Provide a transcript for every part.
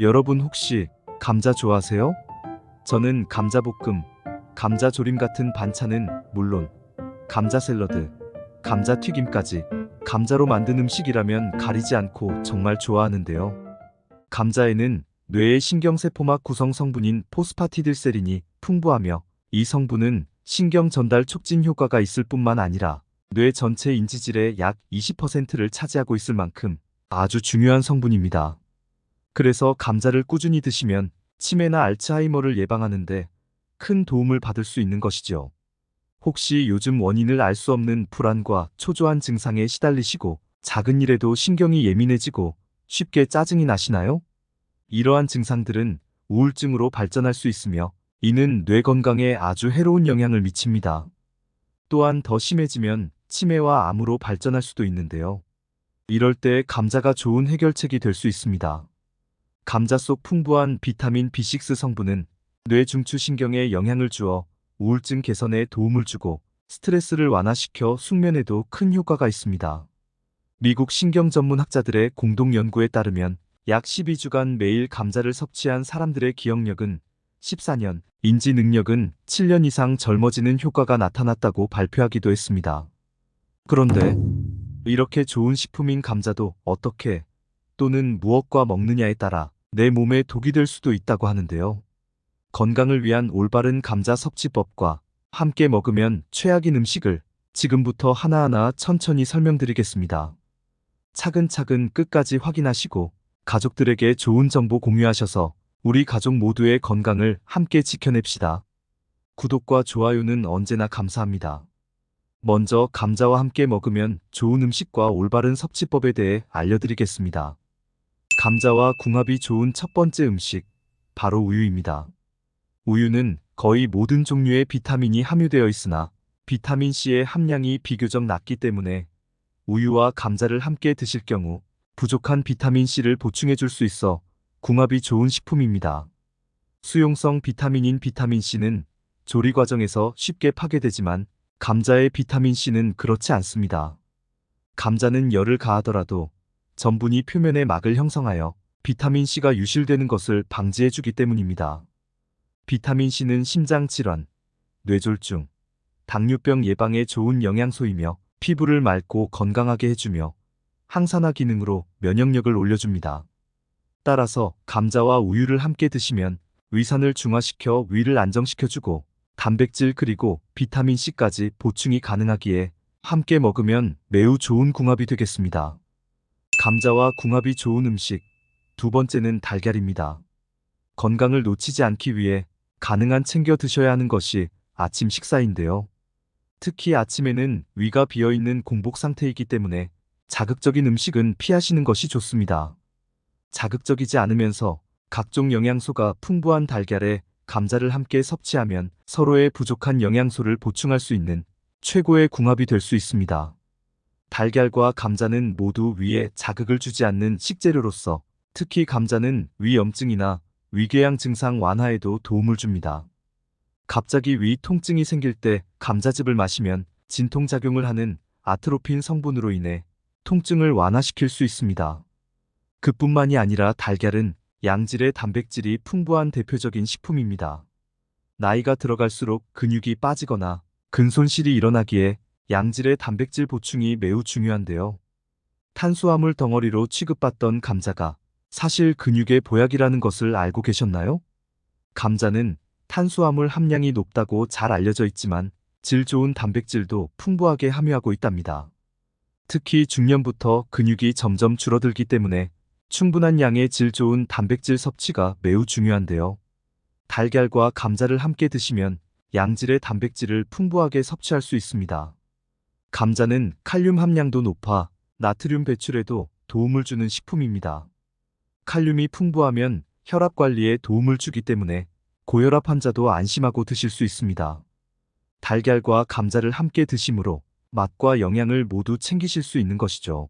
여러분 혹시 감자 좋아하세요? 저는 감자볶음, 감자조림 같은 반찬은 물론 감자 샐러드, 감자 튀김까지 감자로 만든 음식이라면 가리지 않고 정말 좋아하는데요. 감자에는 뇌의 신경세포막 구성 성분인 포스파티딜세린이 풍부하며 이 성분은 신경 전달 촉진 효과가 있을 뿐만 아니라 뇌 전체 인지질의 약 20%를 차지하고 있을 만큼 아주 중요한 성분입니다. 그래서 감자를 꾸준히 드시면 치매나 알츠하이머를 예방하는데 큰 도움을 받을 수 있는 것이죠. 혹시 요즘 원인을 알 수 없는 불안과 초조한 증상에 시달리시고 작은 일에도 신경이 예민해지고 쉽게 짜증이 나시나요? 이러한 증상들은 우울증으로 발전할 수 있으며 이는 뇌 건강에 아주 해로운 영향을 미칩니다. 또한 더 심해지면 치매와 암으로 발전할 수도 있는데요. 이럴 때 감자가 좋은 해결책이 될 수 있습니다. 감자 속 풍부한 비타민 B6 성분은 뇌 중추신경에 영향을 주어 우울증 개선에 도움을 주고 스트레스를 완화시켜 숙면에도 큰 효과가 있습니다. 미국 신경 전문 학자들의 공동 연구에 따르면 약 12주간 매일 감자를 섭취한 사람들의 기억력은 14년, 인지 능력은 7년 이상 젊어지는 효과가 나타났다고 발표하기도 했습니다. 그런데 이렇게 좋은 식품인 감자도 어떻게 또는 무엇과 먹느냐에 따라 내 몸에 독이 될 수도 있다고 하는데요. 건강을 위한 올바른 감자 섭취법과 함께 먹으면 최악인 음식을 지금부터 하나하나 천천히 설명드리겠습니다. 차근차근 끝까지 확인하시고 가족들에게 좋은 정보 공유하셔서 우리 가족 모두의 건강을 함께 지켜냅시다. 구독과 좋아요는 언제나 감사합니다. 먼저 감자와 함께 먹으면 좋은 음식과 올바른 섭취법에 대해 알려드리겠습니다. 감자와 궁합이 좋은 첫 번째 음식, 바로 우유입니다. 우유는 거의 모든 종류의 비타민이 함유되어 있으나 비타민C의 함량이 비교적 낮기 때문에 우유와 감자를 함께 드실 경우 부족한 비타민C를 보충해 줄 수 있어 궁합이 좋은 식품입니다. 수용성 비타민인 비타민C는 조리 과정에서 쉽게 파괴되지만 감자의 비타민C는 그렇지 않습니다. 감자는 열을 가하더라도 전분이 표면에 막을 형성하여 비타민C가 유실되는 것을 방지해주기 때문입니다. 비타민C는 심장질환, 뇌졸중, 당뇨병 예방에 좋은 영양소이며 피부를 맑고 건강하게 해주며 항산화 기능으로 면역력을 올려줍니다. 따라서 감자와 우유를 함께 드시면 위산을 중화시켜 위를 안정시켜주고 단백질 그리고 비타민C까지 보충이 가능하기에 함께 먹으면 매우 좋은 궁합이 되겠습니다. 감자와 궁합이 좋은 음식, 두 번째는 달걀입니다. 건강을 놓치지 않기 위해 가능한 챙겨 드셔야 하는 것이 아침 식사인데요. 특히 아침에는 위가 비어있는 공복 상태이기 때문에 자극적인 음식은 피하시는 것이 좋습니다. 자극적이지 않으면서 각종 영양소가 풍부한 달걀에 감자를 함께 섭취하면 서로의 부족한 영양소를 보충할 수 있는 최고의 궁합이 될 수 있습니다. 달걀과 감자는 모두 위에 자극을 주지 않는 식재료로서 특히 감자는 위염증이나 위궤양 증상 완화에도 도움을 줍니다. 갑자기 위 통증이 생길 때 감자즙을 마시면 진통작용을 하는 아트로핀 성분으로 인해 통증을 완화시킬 수 있습니다. 그뿐만이 아니라 달걀은 양질의 단백질이 풍부한 대표적인 식품입니다. 나이가 들어갈수록 근육이 빠지거나 근손실이 일어나기에 양질의 단백질 보충이 매우 중요한데요. 탄수화물 덩어리로 취급받던 감자가 사실 근육의 보약이라는 것을 알고 계셨나요? 감자는 탄수화물 함량이 높다고 잘 알려져 있지만 질 좋은 단백질도 풍부하게 함유하고 있답니다. 특히 중년부터 근육이 점점 줄어들기 때문에 충분한 양의 질 좋은 단백질 섭취가 매우 중요한데요. 달걀과 감자를 함께 드시면 양질의 단백질을 풍부하게 섭취할 수 있습니다. 감자는 칼륨 함량도 높아 나트륨 배출에도 도움을 주는 식품입니다. 칼륨이 풍부하면 혈압 관리에 도움을 주기 때문에 고혈압 환자도 안심하고 드실 수 있습니다. 달걀과 감자를 함께 드심으로 맛과 영양을 모두 챙기실 수 있는 것이죠.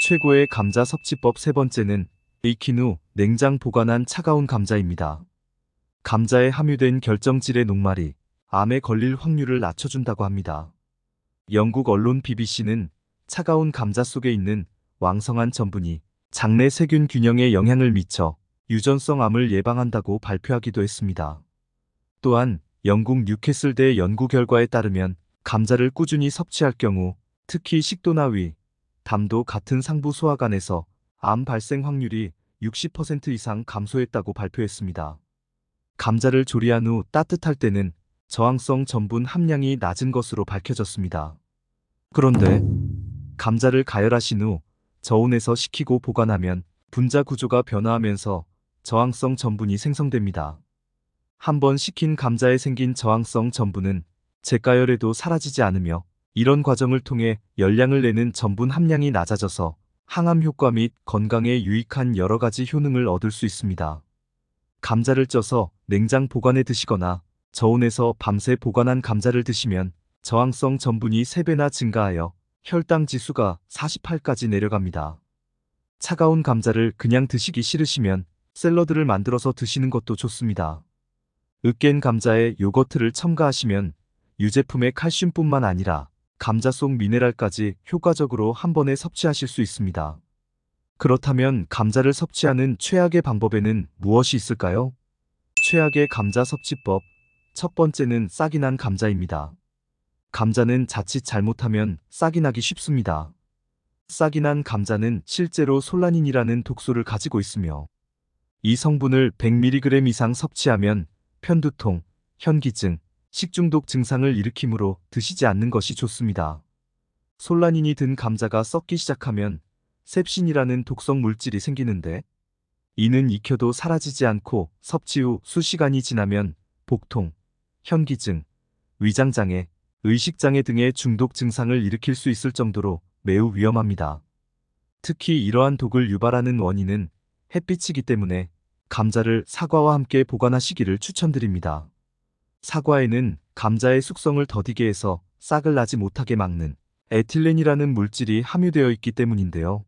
최고의 감자 섭취법 세 번째는 익힌 후 냉장 보관한 차가운 감자입니다. 감자에 함유된 결정질의 녹말이 암에 걸릴 확률을 낮춰준다고 합니다. 영국 언론 BBC는 차가운 감자 속에 있는 왕성한 전분이 장내 세균 균형에 영향을 미쳐 유전성 암을 예방한다고 발표하기도 했습니다. 또한 영국 뉴캐슬대 연구 결과에 따르면 감자를 꾸준히 섭취할 경우 특히 식도나 위, 담도 같은 상부 소화관에서 암 발생 확률이 60% 이상 감소했다고 발표했습니다. 감자를 조리한 후 따뜻할 때는 저항성 전분 함량이 낮은 것으로 밝혀졌습니다. 그런데 감자를 가열하신 후 저온에서 식히고 보관하면 분자 구조가 변화하면서 저항성 전분이 생성됩니다. 한번 식힌 감자에 생긴 저항성 전분은 재가열에도 사라지지 않으며 이런 과정을 통해 열량을 내는 전분 함량이 낮아져서 항암 효과 및 건강에 유익한 여러 가지 효능을 얻을 수 있습니다. 감자를 쪄서 냉장 보관해 드시거나 저온에서 밤새 보관한 감자를 드시면 저항성 전분이 3배나 증가하여 혈당 지수가 48까지 내려갑니다. 차가운 감자를 그냥 드시기 싫으시면 샐러드를 만들어서 드시는 것도 좋습니다. 으깬 감자에 요거트를 첨가하시면 유제품의 칼슘뿐만 아니라 감자 속 미네랄까지 효과적으로 한 번에 섭취하실 수 있습니다. 그렇다면 감자를 섭취하는 최악의 방법에는 무엇이 있을까요? 최악의 감자 섭취법. 첫 번째는 싹이 난 감자입니다. 감자는 자칫 잘못하면 싹이 나기 쉽습니다. 싹이 난 감자는 실제로 솔라닌이라는 독소를 가지고 있으며 이 성분을 100mg 이상 섭취하면 편두통, 현기증, 식중독 증상을 일으키므로 드시지 않는 것이 좋습니다. 솔라닌이 든 감자가 썩기 시작하면 셉신이라는 독성 물질이 생기는데 이는 익혀도 사라지지 않고 섭취 후 수시간이 지나면 복통, 현기증, 위장장애, 의식장애 등의 중독 증상을 일으킬 수 있을 정도로 매우 위험합니다. 특히 이러한 독을 유발하는 원인은 햇빛이기 때문에 감자를 사과와 함께 보관하시기를 추천드립니다. 사과에는 감자의 숙성을 더디게 해서 싹을 나지 못하게 막는 에틸렌이라는 물질이 함유되어 있기 때문인데요.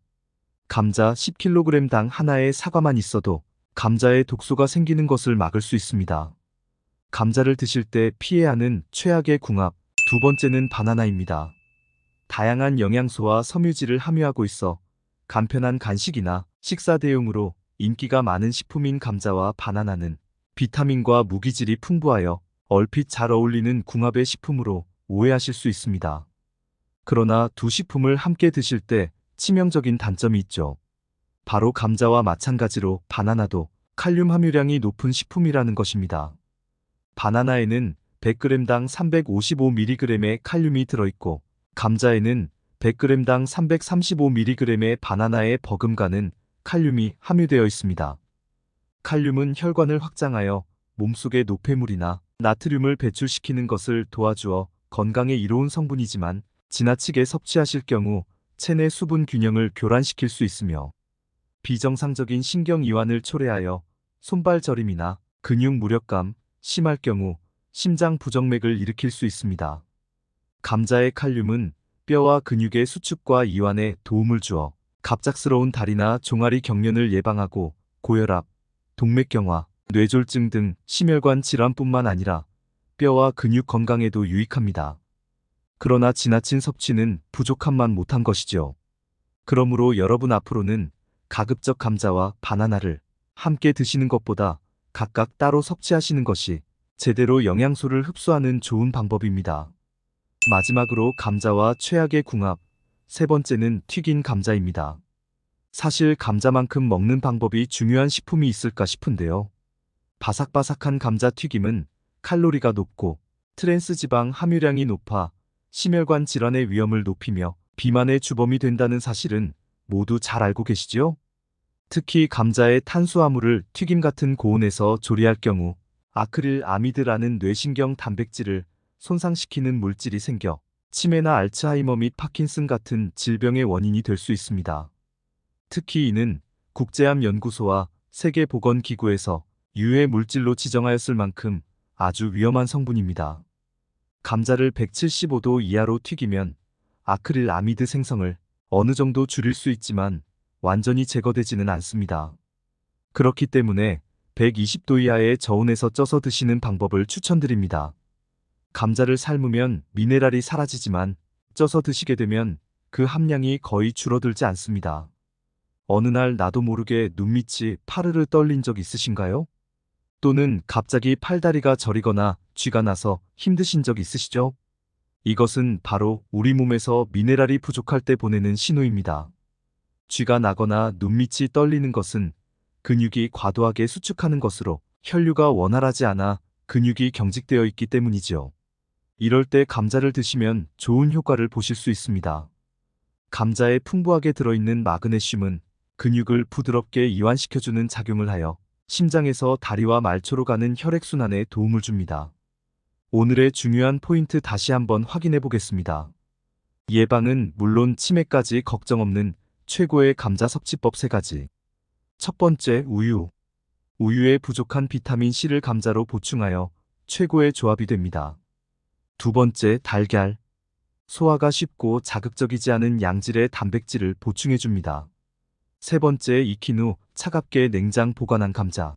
감자 10kg당 하나의 사과만 있어도 감자에 독소가 생기는 것을 막을 수 있습니다. 감자를 드실 때 피해야 하는 최악의 궁합. 두 번째는 바나나입니다. 다양한 영양소와 섬유질을 함유하고 있어 간편한 간식이나 식사 대용으로 인기가 많은 식품인 감자와 바나나는 비타민과 무기질이 풍부하여 얼핏 잘 어울리는 궁합의 식품으로 오해하실 수 있습니다. 그러나 두 식품을 함께 드실 때 치명적인 단점이 있죠. 바로 감자와 마찬가지로 바나나도 칼륨 함유량이 높은 식품이라는 것입니다. 바나나에는 100g당 355mg의 칼륨이 들어있고 감자에는 100g당 335mg의 바나나에 버금가는 칼륨이 함유되어 있습니다. 칼륨은 혈관을 확장하여 몸속의 노폐물이나 나트륨을 배출시키는 것을 도와주어 건강에 이로운 성분이지만 지나치게 섭취하실 경우 체내 수분 균형을 교란시킬 수 있으며 비정상적인 신경이완을 초래하여 손발 저림이나 근육 무력감, 심할 경우 심장 부정맥을 일으킬 수 있습니다. 감자의 칼륨은 뼈와 근육의 수축과 이완에 도움을 주어 갑작스러운 다리나 종아리 경련을 예방하고 고혈압, 동맥경화, 뇌졸중 등 심혈관 질환뿐만 아니라 뼈와 근육 건강에도 유익합니다. 그러나 지나친 섭취는 부족함만 못한 것이죠. 그러므로 여러분 앞으로는 가급적 감자와 바나나를 함께 드시는 것보다 각각 따로 섭취하시는 것이 제대로 영양소를 흡수하는 좋은 방법입니다. 마지막으로 감자와 최악의 궁합. 세 번째는 튀긴 감자입니다. 사실 감자만큼 먹는 방법이 중요한 식품이 있을까 싶은데요. 바삭바삭한 감자 튀김은 칼로리가 높고 트랜스 지방 함유량이 높아 심혈관 질환의 위험을 높이며 비만의 주범이 된다는 사실은 모두 잘 알고 계시죠? 특히 감자의 탄수화물을 튀김 같은 고온에서 조리할 경우 아크릴 아미드라는 뇌신경 단백질을 손상시키는 물질이 생겨 치매나 알츠하이머 및 파킨슨 같은 질병의 원인이 될 수 있습니다. 특히 이는 국제암 연구소와 세계보건기구에서 유해 물질로 지정하였을 만큼 아주 위험한 성분입니다. 감자를 175도 이하로 튀기면 아크릴 아미드 생성을 어느 정도 줄일 수 있지만 완전히 제거되지는 않습니다. 그렇기 때문에 120도 이하의 저온에서 쪄서 드시는 방법을 추천드립니다. 감자를 삶으면 미네랄이 사라지지만 쪄서 드시게 되면 그 함량이 거의 줄어들지 않습니다. 어느 날 나도 모르게 눈밑이 파르르 떨린 적 있으신가요? 또는 갑자기 팔다리가 저리거나 쥐가 나서 힘드신 적 있으시죠? 이것은 바로 우리 몸에서 미네랄이 부족할 때 보내는 신호입니다. 쥐가 나거나 눈밑이 떨리는 것은 근육이 과도하게 수축하는 것으로 혈류가 원활하지 않아 근육이 경직되어 있기 때문이지요. 이럴 때 감자를 드시면 좋은 효과를 보실 수 있습니다. 감자에 풍부하게 들어있는 마그네슘은 근육을 부드럽게 이완시켜주는 작용을 하여 심장에서 다리와 말초로 가는 혈액순환에 도움을 줍니다. 오늘의 중요한 포인트 다시 한번 확인해 보겠습니다. 예방은 물론 치매까지 걱정 없는 최고의 감자 섭취법 3가지. 첫 번째, 우유. 우유에 부족한 비타민 C를 감자로 보충하여 최고의 조합이 됩니다. 두 번째, 달걀. 소화가 쉽고 자극적이지 않은 양질의 단백질을 보충해 줍니다. 세 번째, 익힌 후 차갑게 냉장 보관한 감자.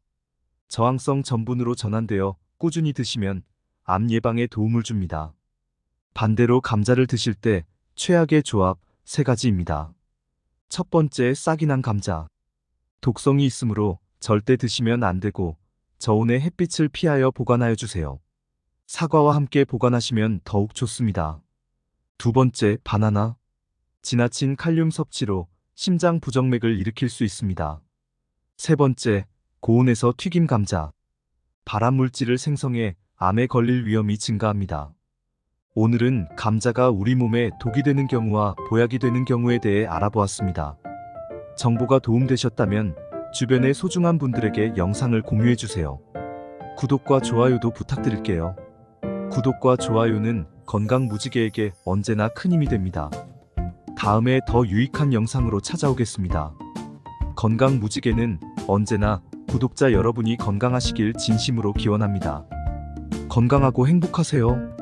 저항성 전분으로 전환되어 꾸준히 드시면 암 예방에 도움을 줍니다. 반대로 감자를 드실 때 최악의 조합 3가지입니다. 첫 번째, 싹이 난 감자. 독성이 있으므로 절대 드시면 안 되고 저온의 햇빛을 피하여 보관하여 주세요. 사과와 함께 보관하시면 더욱 좋습니다. 두 번째, 바나나. 지나친 칼륨 섭취로 심장 부정맥을 일으킬 수 있습니다. 세 번째, 고온에서 튀김 감자. 발암 물질을 생성해 암에 걸릴 위험이 증가합니다. 오늘은 감자가 우리 몸에 독이 되는 경우와 보약이 되는 경우에 대해 알아보았습니다. 정보가 도움되셨다면 주변의 소중한 분들에게 영상을 공유해 주세요. 구독과 좋아요도 부탁드릴게요. 구독과 좋아요는 건강 무지개에게 언제나 큰 힘이 됩니다. 다음에 더 유익한 영상으로 찾아오겠습니다. 건강 무지개는 언제나 구독자 여러분이 건강하시길 진심으로 기원합니다. 건강하고 행복하세요.